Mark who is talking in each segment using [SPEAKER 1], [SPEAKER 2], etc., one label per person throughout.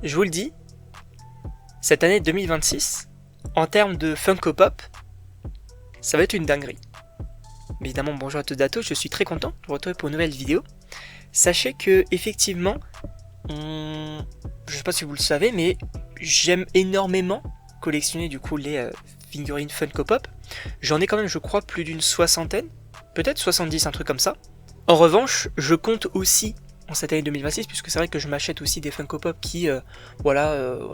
[SPEAKER 1] je vous le dis, cette année 2026, en termes de Funko Pop, ça va être une dinguerie. Évidemment, bonjour à tous d'atos, je suis très content de vous retrouver pour une nouvelle vidéo. Sachez que, effectivement, je sais pas si vous le savez, mais j'aime énormément collectionner du coup les figurines Funko Pop. J'en ai quand même, je crois, plus d'une soixantaine, peut-être 70, un truc comme ça. En revanche, je compte aussi en cette année 2026, puisque c'est vrai que je m'achète aussi des Funko Pop qui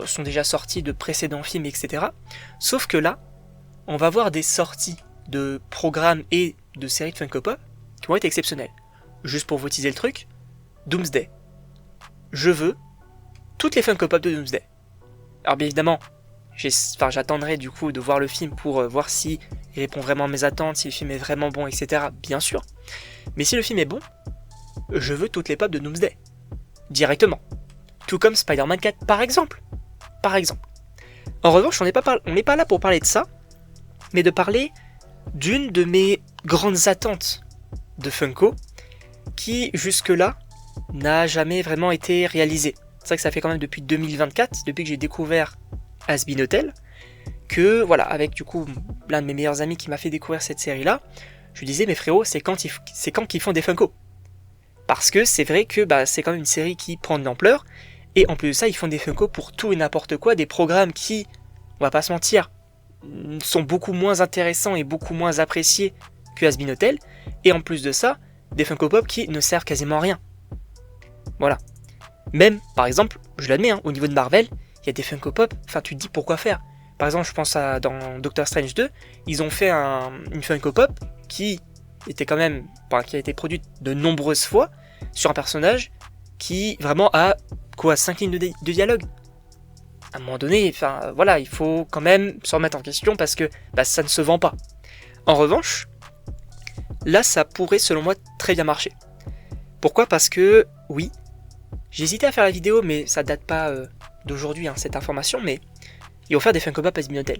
[SPEAKER 1] sont déjà sortis de précédents films, etc. Sauf que là, on va voir des sorties de programmes et de séries de Funko Pop qui vont être exceptionnelles. Juste pour vous teaser le truc, Doomsday. Je veux toutes les Funko Pop de Doomsday. Alors bien évidemment, j'attendrai du coup de voir le film pour voir si il répond vraiment à mes attentes, si le film est vraiment bon, etc. Bien sûr. Mais si le film est bon, je veux toutes les pop de Doomsday. Directement. Tout comme Spider-Man 4 par exemple. En revanche, on n'est pas là pour parler de ça, mais de parler d'une de mes grandes attentes de Funko, qui jusque-là n'a jamais vraiment été réalisée. C'est vrai que ça fait quand même depuis 2024, depuis que j'ai découvert Hazbin Hotel, que voilà, avec du coup l'un de mes meilleurs amis qui m'a fait découvrir cette série-là, je lui disais mais frérot, c'est quand qu'ils font des Funko? Parce que c'est vrai que c'est quand même une série qui prend de l'ampleur, et en plus de ça, ils font des Funko pour tout et n'importe quoi, des programmes qui, on va pas se mentir, sont beaucoup moins intéressants et beaucoup moins appréciés que Hazbin Hotel, et en plus de ça, des Funko Pop qui ne servent quasiment à rien. Voilà. Même, par exemple, je l'admets, au niveau de Marvel, il y a des Funko Pop, tu te dis pourquoi faire. Par exemple, je pense dans Doctor Strange 2, ils ont fait une Funko Pop qui était quand même, qui a été produite de nombreuses fois sur un personnage qui vraiment a 5 lignes de dialogue. À un moment donné, il faut quand même se remettre en question parce que ça ne se vend pas. En revanche, là ça pourrait selon moi très bien marcher. Pourquoi ? Parce que, oui, j'ai hésité à faire la vidéo, mais ça date pas d'aujourd'hui, cette information, mais ils vont faire des Funko Pop Hazbin Hotel.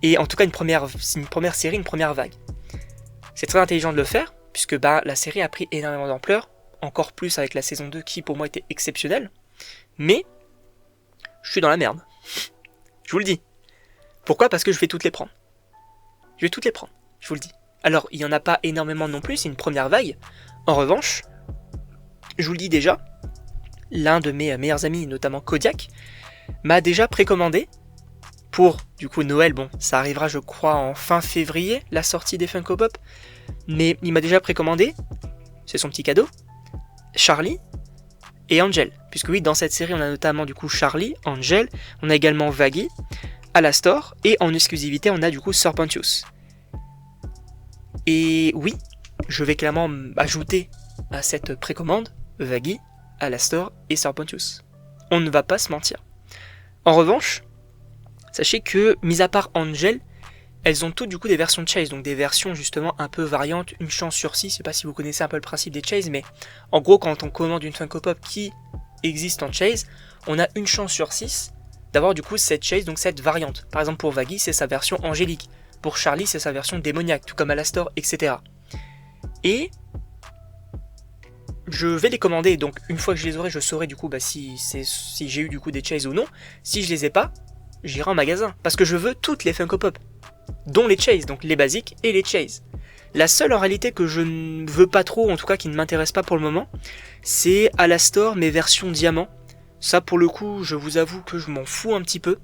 [SPEAKER 1] Et en tout cas une première série, une première vague. C'est très intelligent de le faire, puisque la série a pris énormément d'ampleur, encore plus avec la saison 2 qui pour moi était exceptionnelle, mais je suis dans la merde. Je vous le dis. Pourquoi ? Parce que je vais toutes les prendre. Je vous le dis. Alors, il n'y en a pas énormément non plus, c'est une première vague. En revanche, je vous le dis déjà, l'un de mes meilleurs amis, notamment Kodiak, m'a déjà précommandé pour, du coup, Noël. Bon, ça arrivera, je crois, en fin février, la sortie des Funko Pop. Mais il m'a déjà précommandé, c'est son petit cadeau, Charlie et Angel. Puisque oui, dans cette série, on a notamment, du coup, Charlie, Angel, on a également Vaggie, Alastor, et en exclusivité, on a, du coup, Serpentius. Et oui, je vais clairement ajouter à cette précommande Vaggie, Alastor et Serpentius. On ne va pas se mentir. En revanche, sachez que, mis à part Angel, elles ont toutes du coup des versions de Chase, donc des versions justement un peu variantes, une chance sur 6, je sais pas si vous connaissez un peu le principe des Chase, mais en gros quand on commande une Funko Pop qui existe en Chase, on a une chance sur 6 d'avoir du coup cette Chase, donc cette variante. Par exemple pour Vaggie, c'est sa version angélique, pour Charlie c'est sa version démoniaque, tout comme Alastor, etc. Et je vais les commander, donc une fois que je les aurai, je saurai du coup si j'ai eu du coup des Chase ou non. Si je les ai pas, j'irai en magasin, parce que je veux toutes les Funko Pop, dont les Chase, donc les basiques et les Chase. La seule en réalité que je ne veux pas trop, en tout cas qui ne m'intéresse pas pour le moment, c'est Alastor, mais version diamant. Ça pour le coup, je vous avoue que je m'en fous un petit peu,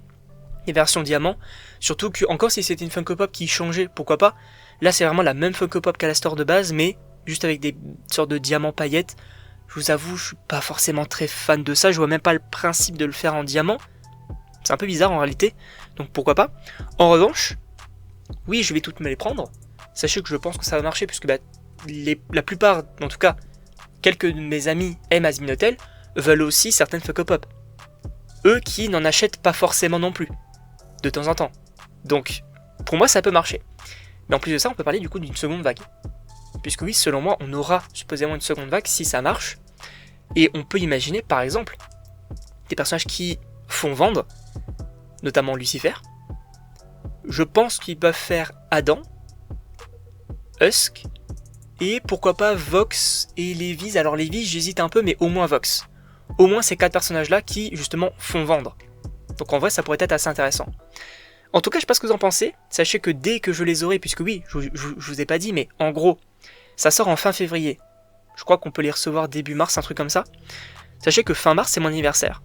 [SPEAKER 1] les versions diamant. Surtout que, encore si c'était une Funko Pop qui changeait, pourquoi pas. Là c'est vraiment la même Funko Pop qu'Alastor de base, mais juste avec des sortes de diamants paillettes. Je vous avoue, je suis pas forcément très fan de ça, je vois même pas le principe de le faire en diamant. C'est un peu bizarre en réalité, donc pourquoi pas. En revanche, oui, je vais toutes me les prendre. Sachez que je pense que ça va marcher, puisque la plupart, en tout cas, quelques de mes amis aiment Hazbin Hotel, veulent aussi certaines Funko Pop. Eux qui n'en achètent pas forcément non plus, de temps en temps. Donc, pour moi, ça peut marcher. Mais en plus de ça, on peut parler du coup d'une seconde vague. Puisque oui, selon moi, on aura supposément une seconde vague si ça marche. Et on peut imaginer, par exemple, des personnages qui font vendre, notamment Lucifer. Je pense qu'ils peuvent faire Adam, Husk, et pourquoi pas Vox et Lévis. Alors Lévis, j'hésite un peu, mais au moins Vox. au moins ces 4 personnages-là qui, justement, font vendre. Donc en vrai, ça pourrait être assez intéressant. En tout cas, je sais pas ce que vous en pensez. Sachez que dès que je les aurai, puisque oui, je vous ai pas dit, mais en gros, ça sort en fin février. Je crois qu'on peut les recevoir début mars, un truc comme ça. Sachez que fin mars, c'est mon anniversaire.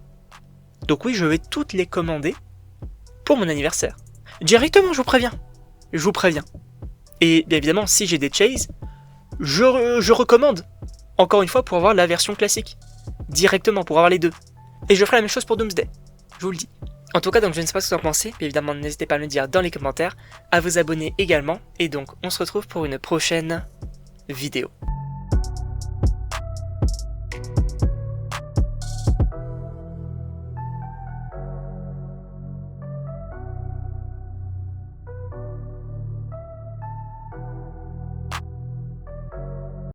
[SPEAKER 1] Donc oui, je vais toutes les commander pour mon anniversaire. Directement, je vous préviens. Je vous préviens. Et bien évidemment, si j'ai des chases, je recommande. Encore une fois, pour avoir la version classique. Directement, pour avoir les deux. Et je ferai la même chose pour Doomsday. Je vous le dis. En tout cas, donc je ne sais pas ce que vous en pensez, mais évidemment n'hésitez pas à me le dire dans les commentaires, à vous abonner également, et donc on se retrouve pour une prochaine vidéo.